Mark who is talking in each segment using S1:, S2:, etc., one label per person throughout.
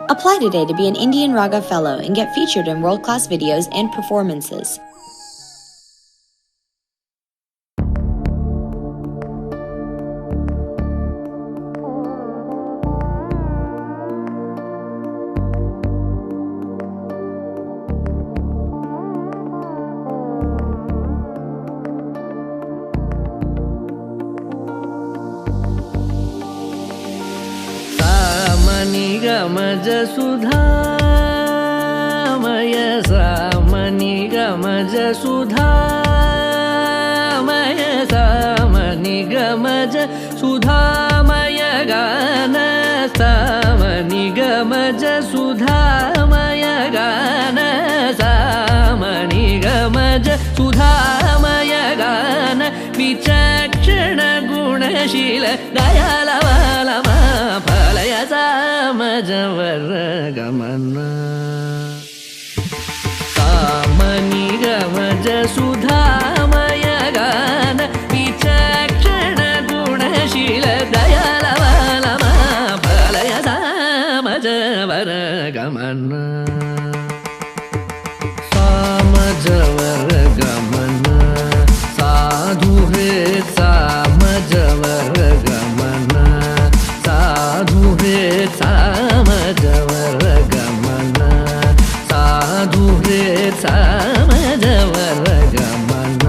S1: Apply today to be an Indian Raga Fellow and get featured in world-class videos and performances.
S2: गमज Sudhamay सामनि गमज सुधामय सामनि गमज सुधामय गान सामनि गमज सुधामय गान सामनि गमज सुधामय गान विचक्षण गुणशील दयालवालमा फलय सामजवर गमन सामनि गमज सुधामय गान विचक्षण गुणशील दयालवालमा फलय सामजवर गमन सामजवर गमन साधु हे सामजवर गमन साधु हे सामजवर गमन साधु हे सामजवर गमन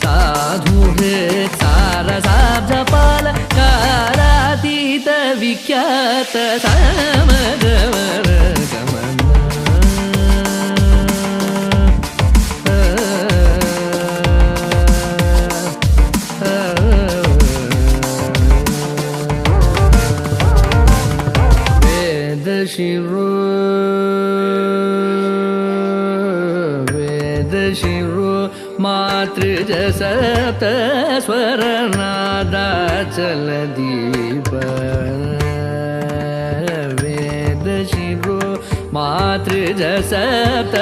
S2: साधु हे सारसाब्जपाल कारातीत विख्यात सामजवर गमन वेद शिरो मातृज सप्त स्वर नादाचल दीप वेद शिरो मातृज सप्त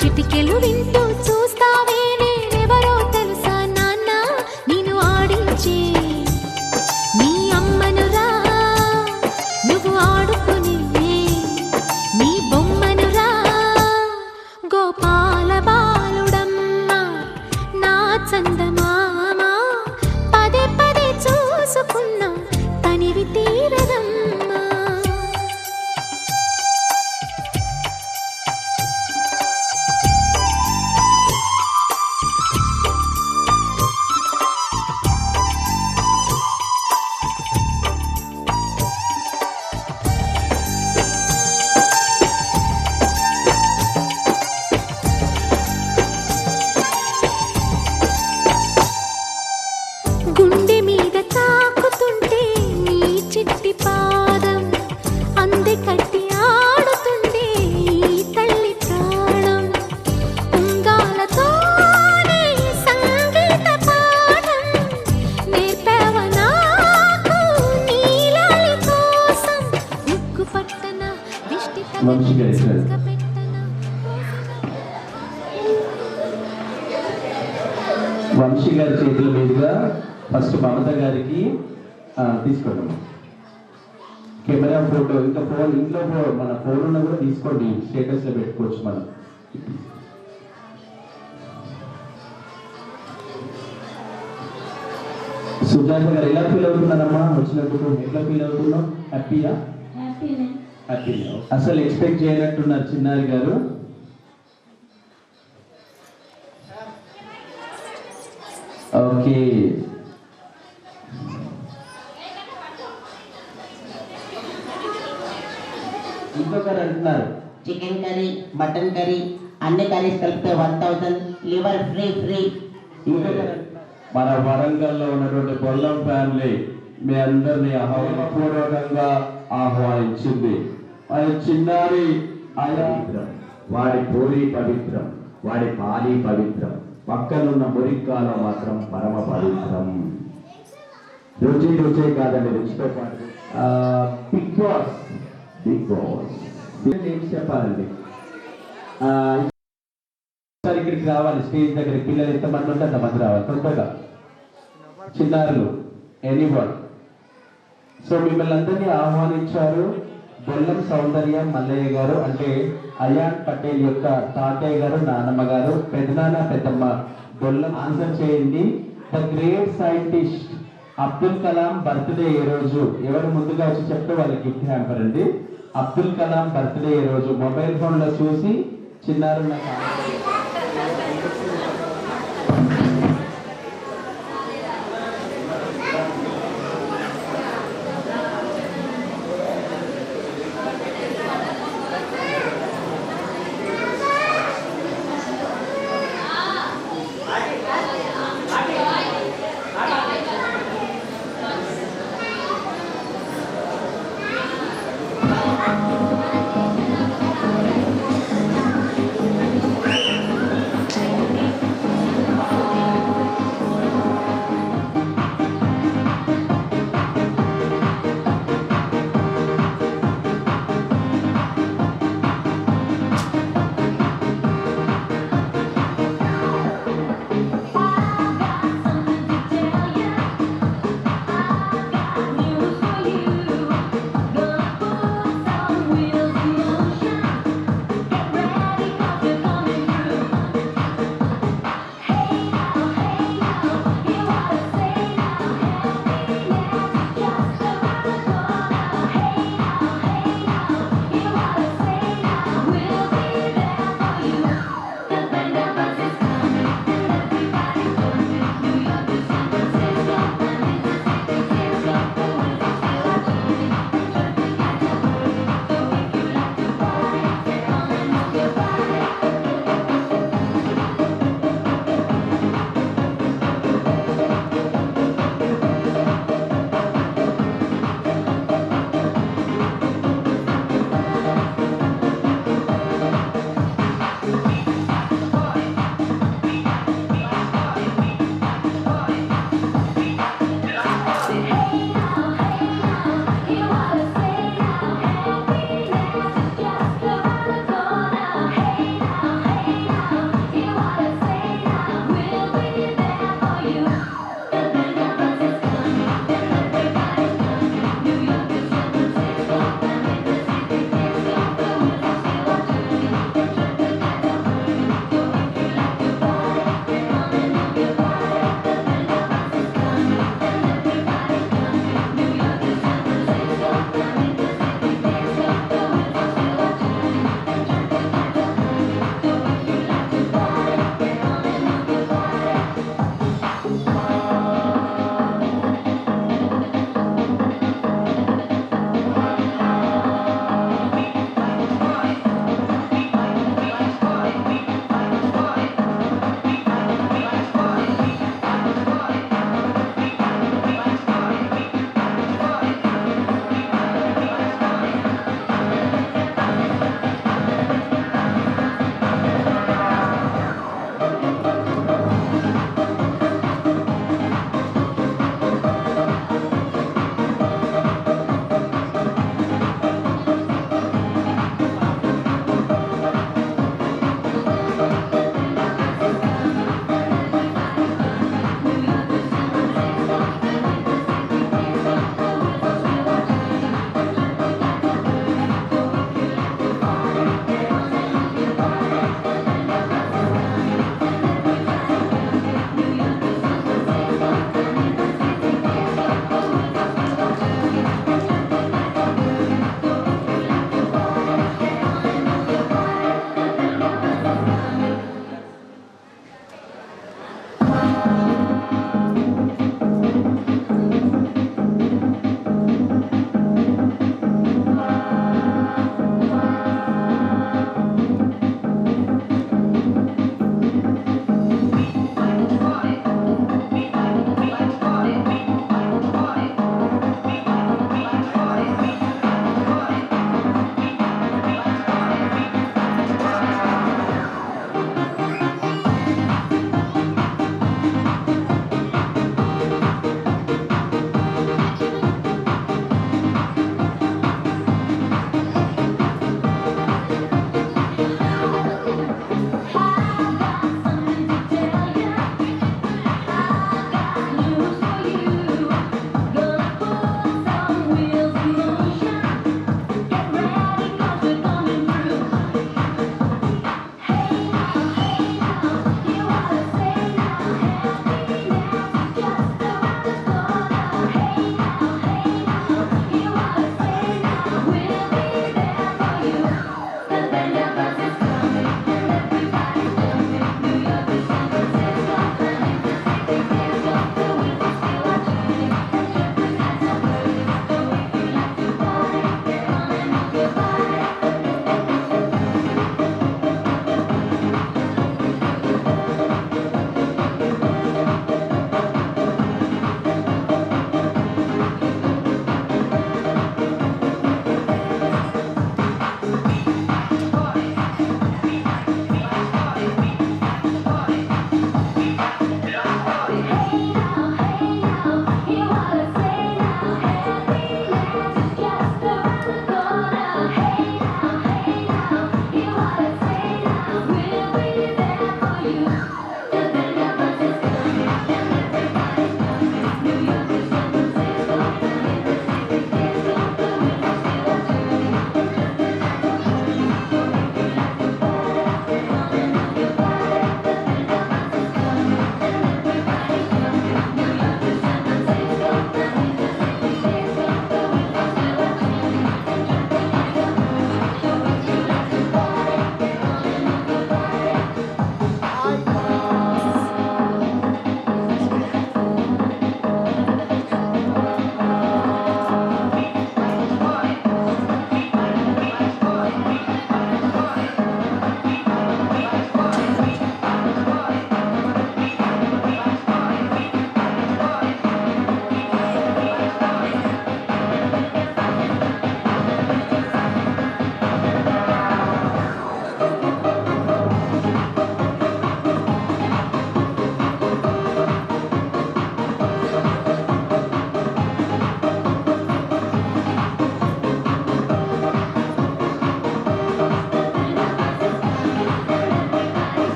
S3: చిటికెలు వింటూ చూస్తావే నేనెవరో తెలుసా నాన్న నిన్ను ఆడించే నీ అమ్మనురా నువ్వు ఆడుకునే నీ బొమ్మనురా గోపాల బాలుడమ్మ నా చందమామ పదే పదే చూసుకున్నా తనివి తీరదమ్మ గుండె మీద తాకుతుంటే నీ చిట్టి పాదం అందే కట్టి ఆడుతుండే ఈ తల్లి ప్రాణం ఉంగాలతోనే సంగీత పాఠం నేర్పావ నాకు నీలాలి కోసం ఉక్కు పట్టన దిష్టి
S4: వంశీ గారి చేతుల మీదుగా ఫస్ట్ మమత గారికి తీసుకోండి కెమెరా ఫోటో ఇంకా ఫోన్ ఇంట్లో మన ఫోన్ ఉన్న కూడా తీసుకోండి స్టేటస్లో పెట్టుకోవచ్చు మనం సుజాత గారు ఎలా ఫీల్ అవుతున్నారమ్మా వచ్చినందుకు ఎట్లా ఫీల్ అవుతున్నావు హ్యాపీయా హ్యాపీ అసలు ఎక్స్పెక్ట్ చేయనట్టున్నారు చిన్నారి గారు ఓకే ఇంకొకరు అంటున్నారు
S5: చికెన్ కర్రీ మటన్ కర్రీ అన్ని కర్రీస్ కలిపితే 1000 లివర్ ఫ్రీ
S4: ఇంకొకరు మన వరంగల్లో ఉన్నటువంటి బొల్లం ఫ్యామిలీ మీ అందరినీ అహోమపూర్వకంగా ఆహ్వానించింది. ఆయన చిన్నారి ఆయన
S6: పవిత్రం, వాడి పూరి పవిత్రం, వాడి పాలి పవిత్రం, పక్కనున్న మురిక్కాల మాత్రం పరమ పవిత్రం. రుచి రుచే కాదండి, రుచితో పాటు
S4: బిగ్ బాస్ నేమ్స్ చెప్పాలండి. ఒకసారి ఇక్కడికి రావాలి, స్టేజ్ దగ్గర పిల్లలు ఎంతమంది ఉంటే అంతమంది రావాలి తొందరగా, చిన్నారులు ఎనీవన్. సో మిమ్మల్ని అందరినీ ఆహ్వానించారు బొల్లం సౌందర్య మల్లయ్య గారు, అంటే అయాన్ పటేల్ యొక్క తాతయ్య గారు, నాన్నమ్మ గారు, పెద్దనాన్న పెద్దమ్మ. బొల్లం ఆన్సర్ చేయండి. The great scientist Abdul Kalam birthday ఏ రోజు? ఎవరు ముందుగా వచ్చి చెప్తే వాళ్ళకి గిఫ్ట్ హ్యాంపర్ అండి. అబ్దుల్ కలాం బర్త్డే ఏ రోజు? మొబైల్ ఫోన్ లో చూసి చిన్నారు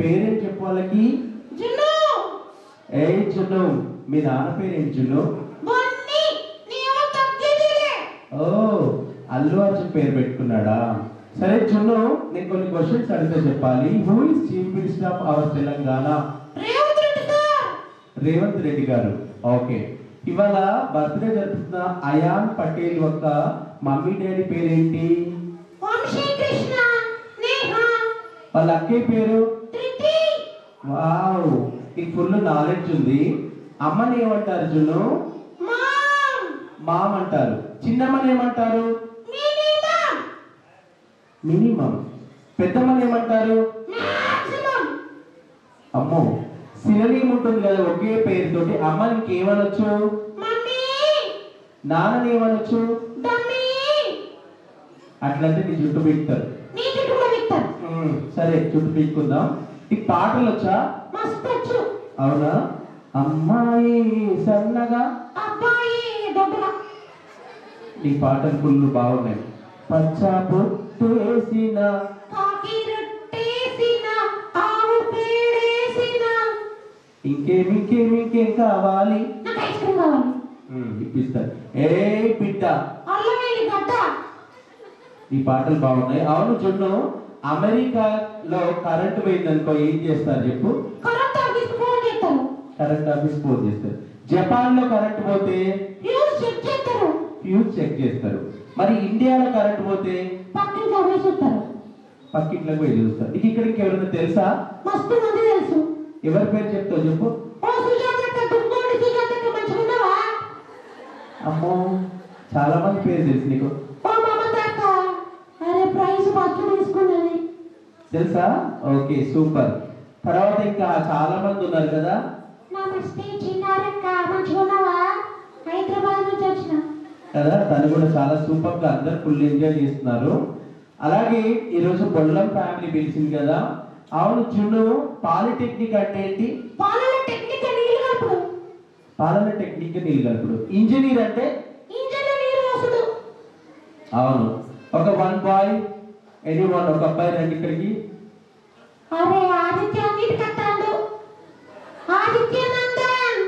S4: పేరేం చెప్పు వాళ్ళకి.
S3: జున్ను
S4: ఏ జున్ను, మీ నాన్న పేరేంటి జున్ను?
S3: బన్నీ నీవు తగ్గేదిలే.
S4: ఓ, అల్లు అర్జున్ పేరు పెట్టుకున్నాడా? సరే జున్ను, నేను కొన్ని క్వశ్చన్స్ అడిగితే చెప్పాలి. Who is chief minister of our Telangana?
S3: Revanth Reddy sir.
S4: Revanth Reddy గారు. ఓకే, ఇవాళ బర్త్డే జరుపుతున్న అయాన్ పటేల్ యొక్క మమ్మీ డాడీ పేరేంటి?
S3: వంశీ కృష్ణ నేహ
S4: వాళ్ళ అక్కయ్య పేరు?
S3: త్రితి.
S4: వావ్, నీకు ఫుల్ నాలెడ్జ్ ఉంది. అమ్మని ఏమంటారు జున్ను?
S3: మామ్
S4: మామ్ అంటారు. చిన్నమ్మని ఏమంటారు?
S3: మినిమం.
S4: మినిమం. పెద్దమ్మని ఏమంటారు?
S3: మాక్సిమం.
S4: అమ్మో, సిననీమ్ ఉంటుంది కదా ఒకే పేరుతోటి. అమ్మని ఇంకేమనొచ్చు?
S3: మమ్మీ
S4: నాన్నని ఏమనొచ్చు?
S3: డమ్మీ.
S4: అట్లంటే నీ జుట్టు పీకుతారు.
S3: నీ చుట్టూ కూడా విత్తారు.
S4: సరే, జుట్టు పీక్కుందాం. ఈ పాటలు వచ్చా?
S3: మస్తు వచ్చు.
S4: అవునా? అమ్మాయి సన్నగా.
S3: అబ్బాయి దొడ్డుగా.
S4: నీ పాటలు ఫుల్ బాగున్నాయి. పచ్చా పొట్టేసిన
S3: కాకి రొట్టేసిన ఆవు పేడేసిన.
S4: ఇంకేం కావాలి?
S3: నాకు ఐస్ క్రీమ్ కావాలి.
S4: ఇప్పిస్తారు. ఏ బిడ్డ,
S3: అల్లమేలి గడ్డ.
S4: ఈ పాటలు బాగున్నాయి. అవును జున్ను, అమెరికాలో కరెంట్ పోయిందనుకో ఏం చేస్తారు చెప్పు?
S3: కరెంట్ ఆఫీస్ ఫోన్ చేస్తారు.
S4: కరెంట్ ఆఫీస్ ఫోన్ చేస్తారు. జపాన్ లో కరెంట్ పోతే
S3: ఫ్యూజ్ చెక్ చేస్తారు.
S4: ఫ్యూజ్ చెక్ చేస్తారు. మరి ఇండియాలో కరెంట్ పోతే
S3: పక్కింట్లో పోయి చూస్తారు.
S4: పక్కింట్లోకి పోయి చూస్తారు. నీకు ఇక్కడికి ఎవరైనా తెలుసా?
S3: మస్తు మంది తెలుసు.
S4: ఎవరి పేరు చెప్తావు చెప్పు?
S3: ఓ సుజాతక్క, దుర్గోడి సుజాతక్క మంచిగా ఉన్నావా?
S4: అమ్మో, చాలా మంది పేరు తెలుసు నీకు.
S3: ఓ మమతక్క, అరే ప్రైజ్ మస్తు తీసుకున్నది.
S4: తెలుసా? Okay, super. తర్వాత ఇంకా చాలా మంది ఉన్నారు కదా.
S3: నమస్తే చిన్నారక్క, మంచిగా ఉన్నావా? హైదరాబాద్ నుంచి వచ్చిన.
S4: కదా, తను కూడా చాలా సూపర్ గా అందరు ఫుల్ ఎంజాయ్ చేస్తున్నారు. అలాగే ఈరోజు బొల్లం ఫ్యామిలీ పిలిచింది కదా. అవును జున్ను, పాలిటెక్నిక్ అంటే ఏంటి?
S3: పాలన టెక్నిక్ నీళ్ళు కలుపుడు.
S4: పాలన టెక్నిక్ నీళ్ళు కలుపుడు. ఇంజనీర్ అంటే?
S3: ఇంజన్ నీరు వసుడు.
S4: అవును. ఒక వన్ బాయ్, ఎనీవన్, ఒక అబ్బాయి రండి ఇక్కడికి.
S3: అరే ఆదిత్య నీటి కట్టాడు. ఆదిత్య నందన్,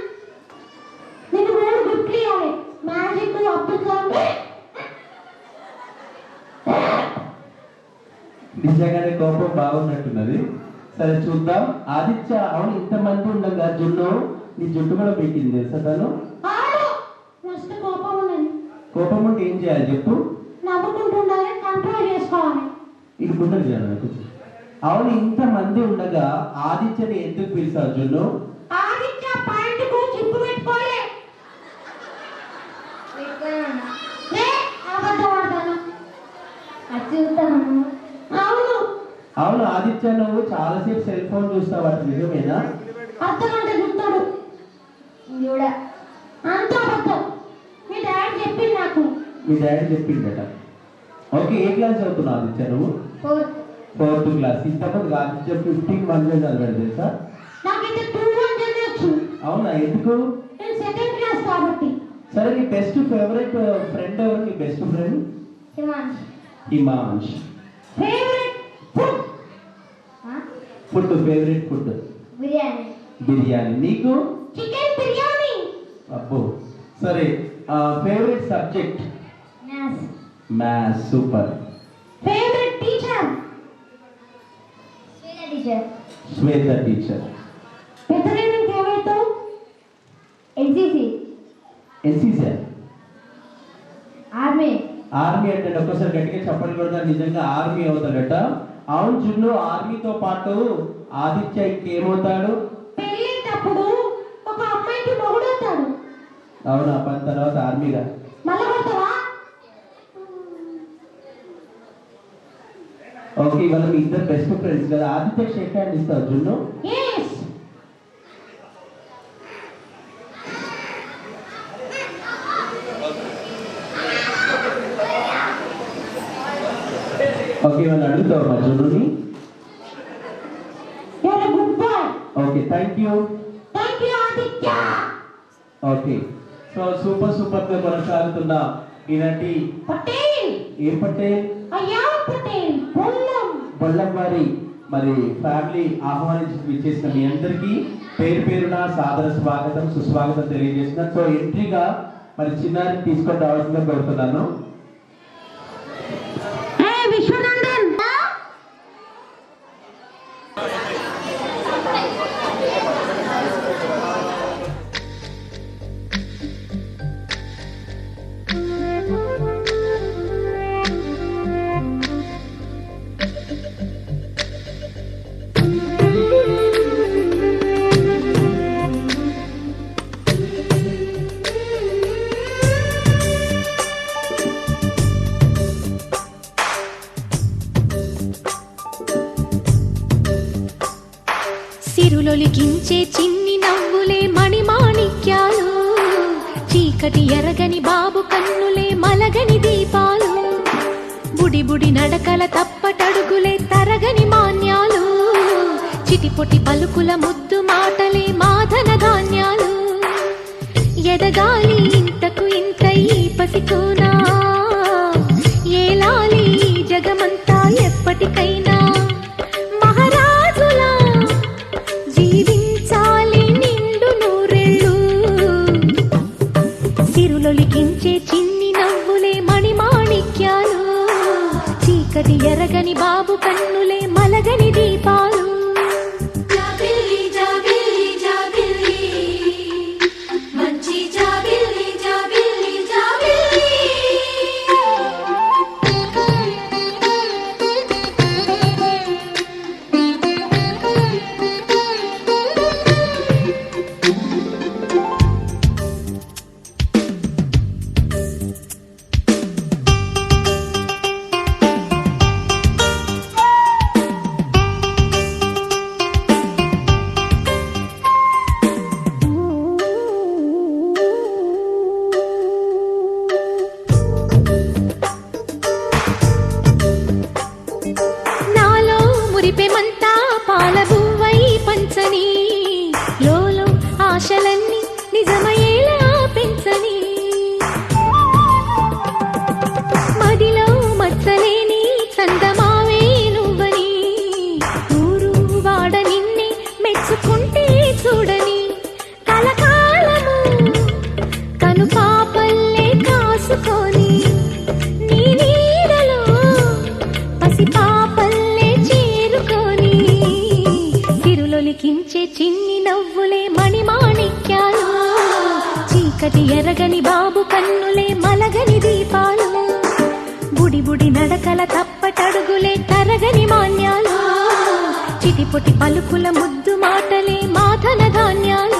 S3: నేను 3 గిఫ్ట్లు ఇవ్వాలి. మ్యాజిక్, అబ్దుల్ కలాం.
S4: నిజంగానే కోపం బాగున్నట్టున్నది. సరే చూద్దాం. ఆదిత్య, అవును ఇంతమంది ఉండగా జున్ను నీ జుట్టు కూడా పీకింది తెలుసా తను?
S3: ఆడు మస్తు కోపం ఉన్నది.
S4: కోపం ఉంటే ఏం చేయాలి చెప్పు?
S3: నవ్వుకుంటుండాలి, కంట్రోల్ చేసుకోవాలి.
S4: ఇది ముందర చేయాలి కొంచెం. అవును ఇంతమంది ఉండగా ఆదిత్యని ఎందుకు పిలిచావు జున్ను?
S3: ఆదిత్య పాయింట్కు చిప్పు పెట్టుకోలే. అబద్ధం ఆడతాను. అవును.
S4: అవును ఆదిత్య, నువ్వు చాలాసేపు సెల్ ఫోన్ చూస్తావు, అది నిజమేనా?
S3: అర్థమంటే చూస్తాడు చూడ. అంత అబద్ధం. మీ డాడీ చెప్పింది నాకు.
S4: మీ డాడీ చెప్పిండట. ఓకే, ఏ క్లాస్ చదువుతున్నావు ఆదిత్య నువ్వు? 4th class. ఇంతమంది ఆదిత్య 15 చదివాడు తెలుసా?
S3: నాకైతే 2-1 చదవచ్చు.
S4: అవునా, ఎందుకు?
S3: నేను 2nd క్లాస్ కాబట్టి.
S4: సరే, నీ బెస్ట్ ఫేవరెట్ ఫ్రెండ్ ఎవరు? నీ best friend? Himansh.
S3: Favourite food
S4: food, favourite food
S3: biryani.
S4: Biryani. నీకు?
S3: చికెన్ బిర్యానీ.
S4: అబ్బో. సరే, favourite subject? Maths. Super.
S3: Favourite teacher?
S4: Shweta teacher.
S3: పెద్దలేని favourite NCC.
S4: NCC?
S3: Army.
S4: Army అంటే ఒక్కసారి గట్టిగా చెప్పండి కూడా, నిజంగా ఆర్మీ అవుతాడట. అవును జున్ను, ఆర్మీతో పాటు ఆదిత్య ఇంకేమవుతాడు?
S3: పెళ్ళేటప్పుడు ఒక అమ్మాయికి మొగుడవుతాడు.
S4: అవునా, పని తర్వాత ఆర్మీగా.
S3: మళ్ళా కొడతావా?
S4: ఓకే, ఇవాళ మీ ఇద్దరు బెస్ట్ ఫ్రెండ్స్ కదా. ఆదిత్య షేక్ హ్యాండ్ ఇస్తావు జున్ను?
S3: yes.
S4: ఓకే, ఇవాళ అడుగుతావు మా జున్నుని.
S3: you're a good boy.
S4: Okay, thank you.
S3: thank you Aditya.
S4: Okay, so super గా కొనసాగుతున్న ఈనాటి
S3: పటేల్.
S4: ఏ పటేల్?
S3: అయ్యా పటేల్ బొల్లం.
S4: బొల్లం వారి మరి ఫ్యామిలీ ఆహ్వానించి చేసిన మీ అందరికీ పేరు పేరున సాదర స్వాగతం సుస్వాగతం తెలియజేస్తున్నాను. సో ఎంట్రీగా మరి చిన్నారిని తీసుకొని రావాల్సిందిగా కోరుతున్నాను.
S3: విశ్వనందన్
S7: సిరులొలికించే చిన్ని నవ్వులే మణిమాణిక్యాలు, చీకటి ఎరగని బాబు కన్నులే మలగని దీపాలు, బుడి బుడి నడకల తప్పటడుగులే తరగని మాన్యాలు, చిటిపొటి పలుకుల ముద్దు మాటలే మాధన ధాన్యాలు, ఎదగాలి ఇంతకు ఇంత ఈ పసికోనా, ఏలాలి జగమంతా ఎప్పటికైనా, మహారాజులా జీవించాలి నిండు నూరెళ్ళు, సిరులొలికించే చిన్ని నవ్వులే మణిమాణిక్యాలు, చీకటి ఎరగని బాబు కన్నులే మలగని దీపాలు. జాబిల్లి జాబిల్లి జాబిల్లి మంచి జాబిల్లి జాబిల్లి జాబిల్లి. నాలో మురిపెమంతా పాలబువ్వై పంచని, లోలో ఆశలన్నీ నిజమయ్యేలా పెంచని, మదిలో మచ్చలేని చందమావే నువ్వని, ఊరు వాడ నిన్నే మెచ్చుకుంటే చూడని, కలకాలము కను పాపల్లే కాసుకొని, నీ నీడలో పసి పాపల్లే చేరుకొని, సిరులొలికించే చిన్ని నవ్వులే మణిమాణిక్యాలు, చీకటి ఎరగని బాబు కన్నులే మలగని దీపాలు, బుడి బుడి నడకల తప్పటడుగులే తరగని మాన్యాలు, చిటిపొటి పలుకుల ముద్దు మాటలే మాధన ధాన్యాలు.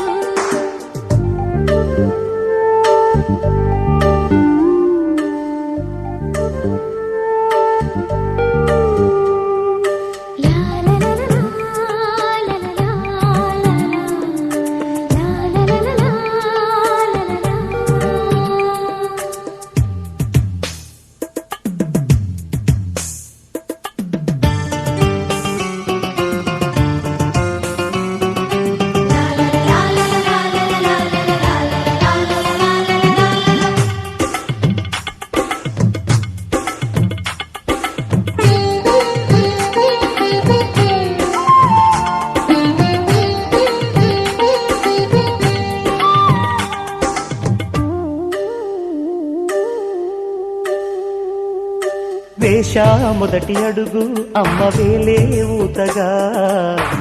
S8: వేశా మొదటి అడుగు అమ్మ వేలే ఊతగా,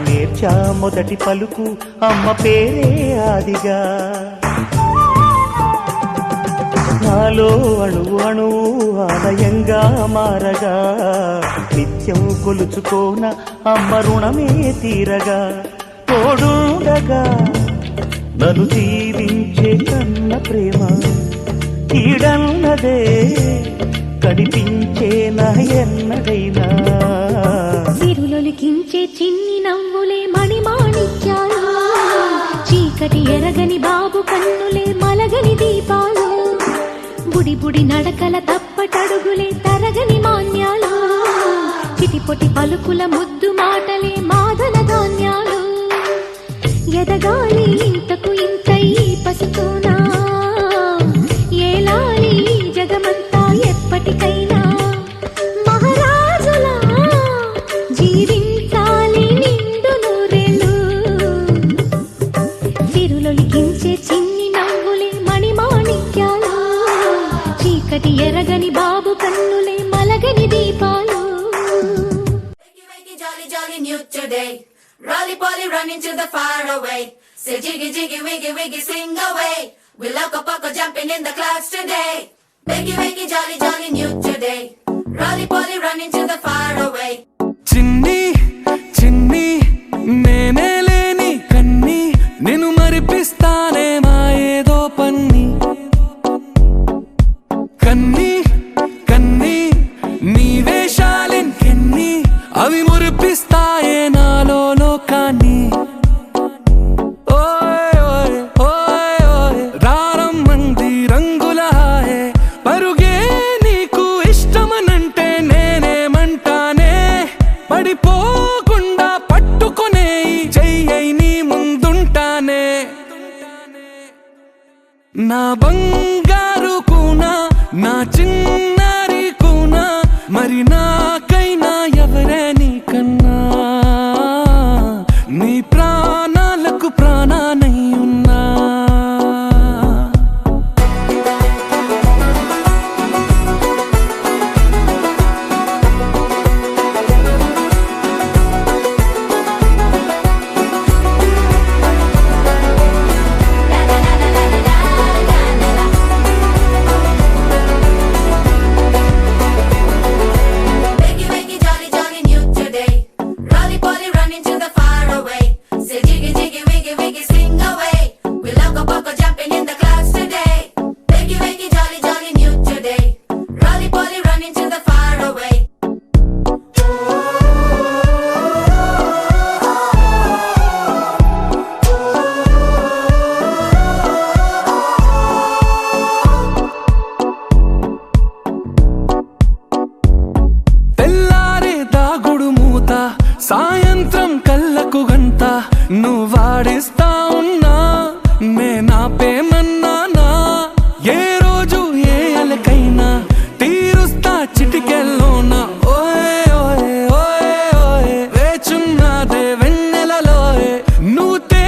S8: నేర్చా మొదటి పలుకు అమ్మ పేరే ఆదిగా, నాలో అణువు అణువు ఆలయంగా మారగా, నిత్యం కొలుచుకోన అమ్మ రుణమే తీరగా, తోడుండగా నన్ను జీవించే కన్న ప్రేమ ఈడన్నదే కనిపించే నా ఎన్నడైనా,
S7: సిరులొలికించే చిన్ని నవ్వులే మణిమాణిక్యాలు, చీకటి ఎరగని బాబు కన్నులే మలగని దీపాలు, బుడి బుడి నడకల తప్పటడుగులే తరగని మాన్యాలు, చిటిపొటి పలుకుల ముద్దు మాటలే మాధన ధాన్యాలు, ఎదగాలి ఇంతకు ఇంత ఈ పసికోనా, ఏలాలి జగమంతా ఎప్పటికైనా, మహారాజులా జీవించాలి
S9: today. Roly-poly running to the far away. Say jiggy jiggy wiggy wiggy swing away. We loco poco jumping in the clouds today. Wakey wakey jolly jolly new today. Roly-poly running to the far away.
S2: చిన్ని చిన్ని నేనే లేని కన్ని నిన్ను మరిపిస్తానే మాయేదో పన్ని కన్ని కన్ని నీ వేషాలెన్కెన్ని అవి మురిపిస్తాయే నాలో లోకాన్ని ఓయ్ ఓయ్ ఓయ్ ఓయ్ రారమ్మంది రంగుల హాయే పరుగే నీకు ఇష్టమనంటే నేనేమంటానే పడిపోకుండా పట్టుకునే చెయ్యై నీ ముందుంటానే నా బంగారు కూనా నా చిన్నారి కూనా మరి నాకైనా ఎవరే నీకన్నా నీ ప్రాణాలకు ప్రాణానై ఉన్నా
S9: Wakey wakey jolly jolly new today. Roly-poly running to the far away. Say jiggy jiggy wiggy wiggy swing away. We loco poco jumping in the clouds today. Wakey wakey jolly jolly new today. Roly-poly running to the far away.
S2: తెల్లారే దాగుడు మూత సాయంత్రం కళ్ళకు గంట నువ్వాడిస్తా ఉన్నా నేనాపేమన్నానా ఏ రోజు ఏ అలకైనా తీరుస్తా చిటికెల్లోనా ఓయ్ ఓయ్ ఓయ్ ఓయ్ వేచున్నదే వెన్నెలలోయే నువ్వుతే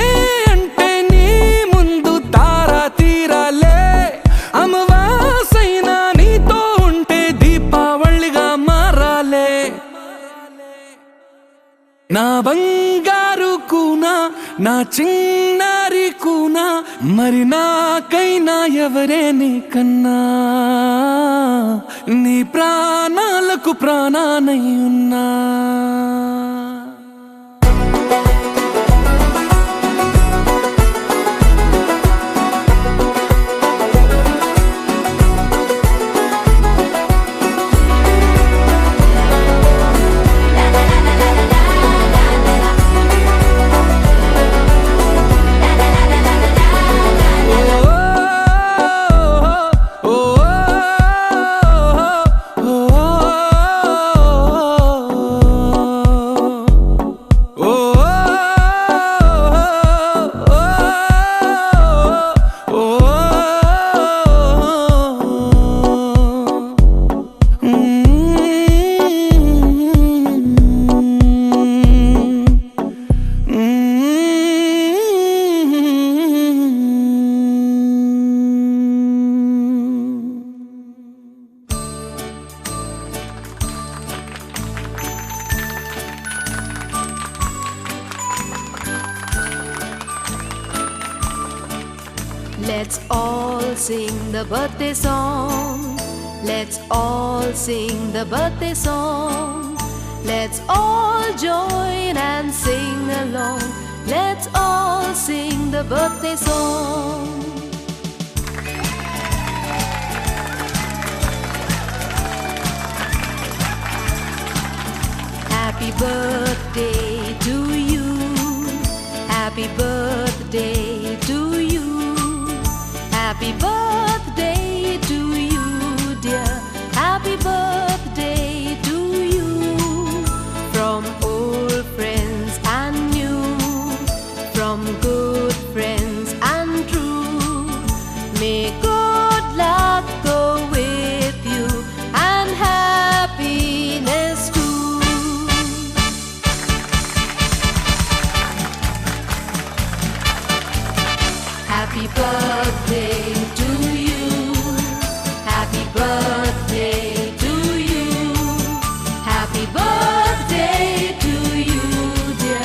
S2: అంటే నీ ముందు తారా తీరాలే అమవాసైనా నీతో ఉంటే దీపావళిగా మారాలే నా బంగారు కూనా నా చిన్నారి కూనా మరి నాకైనా ఎవరే నీకన్నా నీ ప్రాణాలకు ప్రాణానై ఉన్నా
S7: Let's all sing the birthday song. Let's all sing the birthday song. Let's all join and sing along. Let's all sing the birthday song. Happy birthday to you. Happy birthday to you. Happy birthday to you, dear. Happy birthday to you. From old friends and new, from good friends and true. May good luck go with you and happiness too. Happy birthday to you. Happy birthday to you. Happy birthday to you, dear.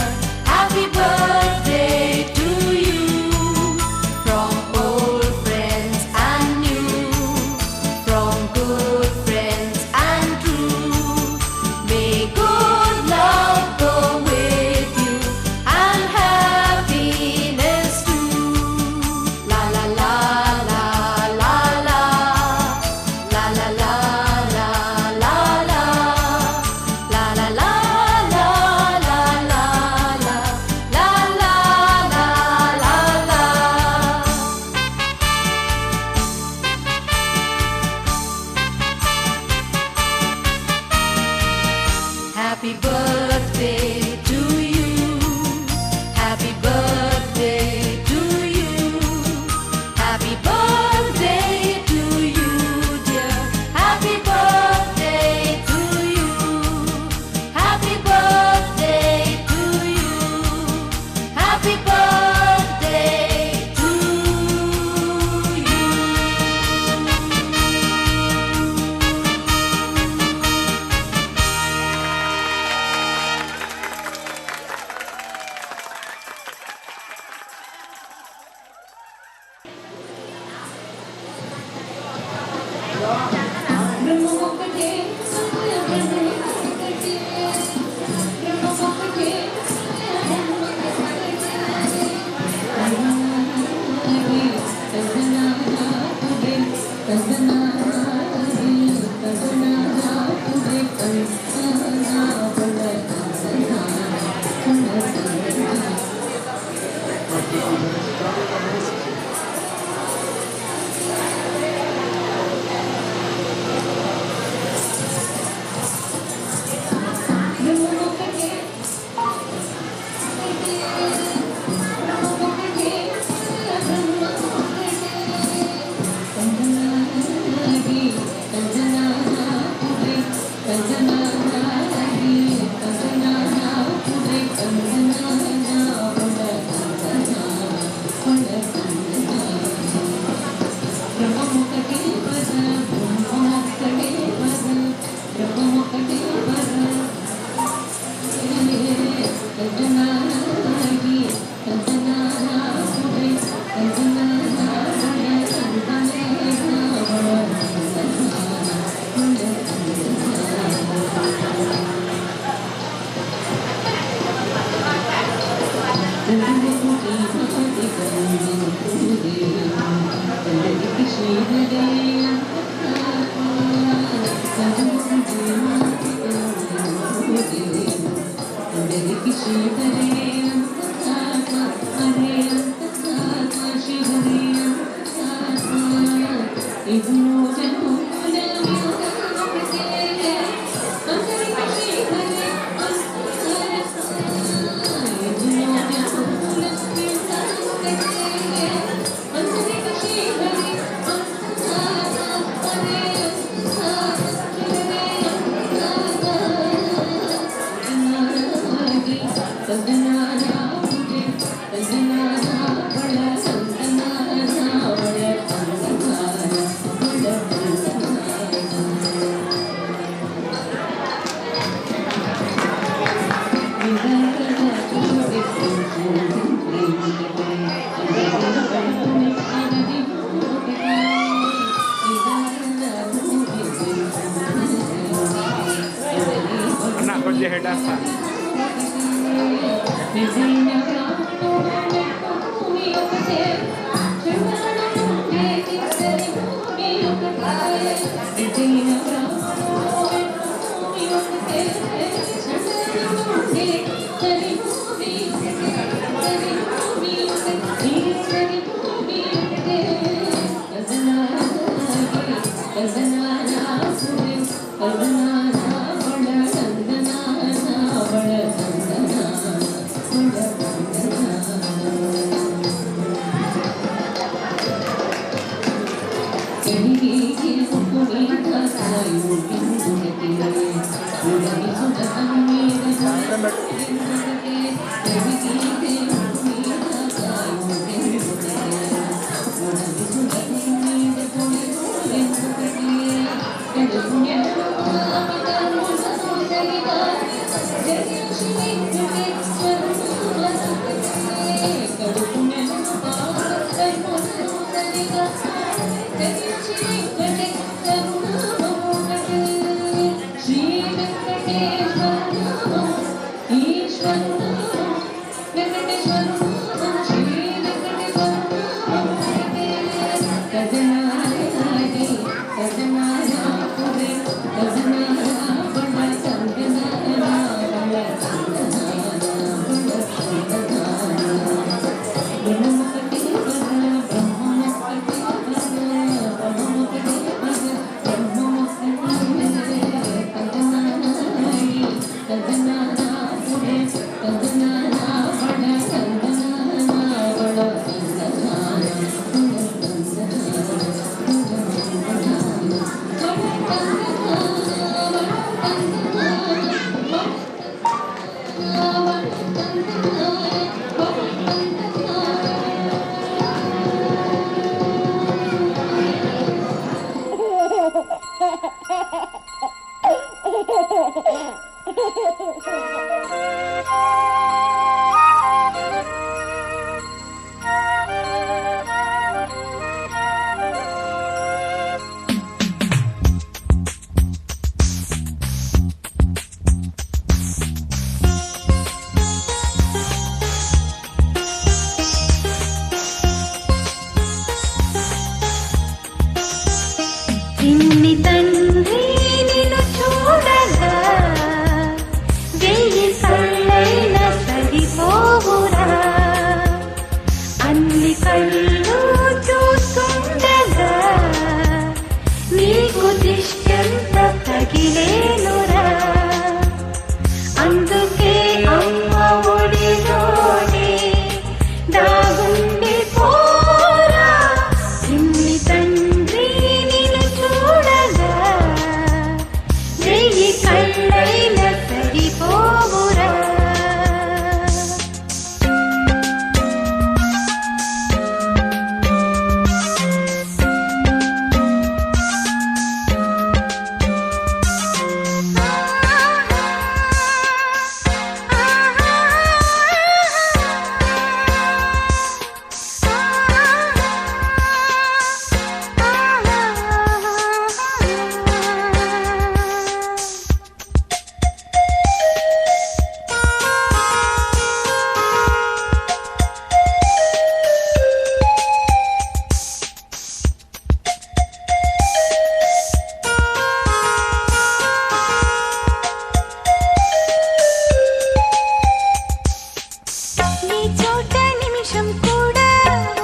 S3: నిమిషం కూడా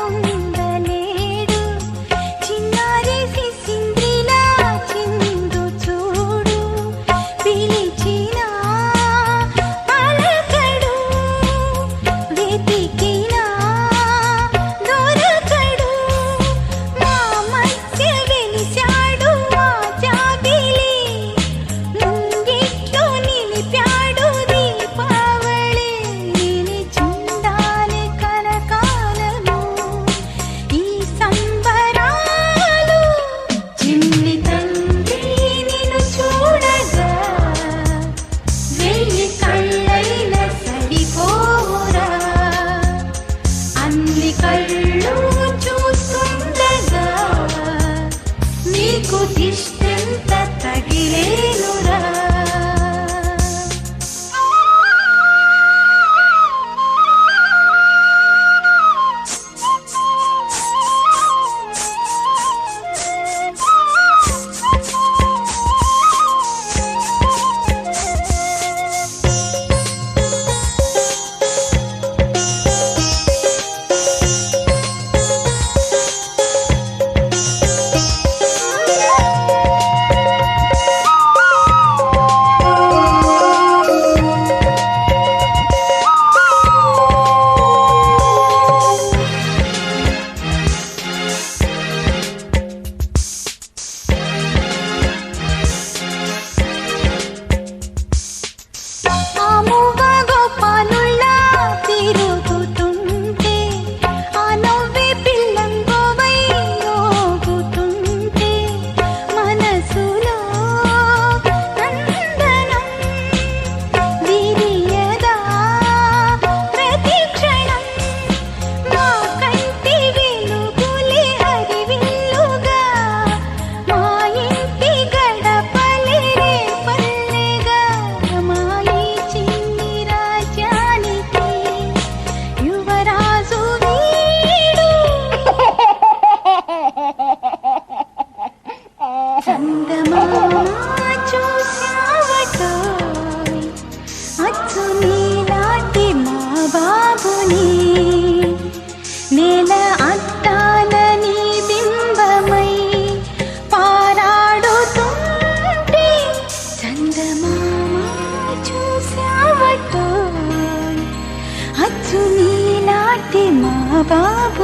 S3: ఉండలేడు చిన్నారి సిసింద్రిలా చిందు చూడు పిలిచినా పలకడు వెతికినా దొరకడు మా మధ్య వెలిశాడు మా జాబిలి ముంగిట్లో నిలిపాడు దీపావళి నిలిచుండాలి కలకాలము ఈ సంబరాలు చిన్ని తండ్రి నిన్ను చూడగా వెయ్యి కళ్ళైన సరిపోరా అన్ని కళ్ళు చూస్తుండగా నీకు దిష్టంత తగిలేనురా ఆముగా గోపాలుల్లా తిరుగుతుంటే ఆ నవ్వే పిల్లంగోవై యోగుతుంటే మనసులో నందనం విరియదా ప్రతి క్షణం మా కంటి వెలుగులే హరివిల్లుగా మా ఇంటి గడపలే రేపల్లెగా మా ఈ చిన్ని రాజ్యానికి యువరాజు వీడు చందమామ చూశావటోయ్ అచ్చు నీలాంటి మా బాబుని నేల అద్దాల నీ బింబమై పారాడుతుంటే చందమామ చూశావటోయ్ అచ్చు నీలాంటి మా బాబు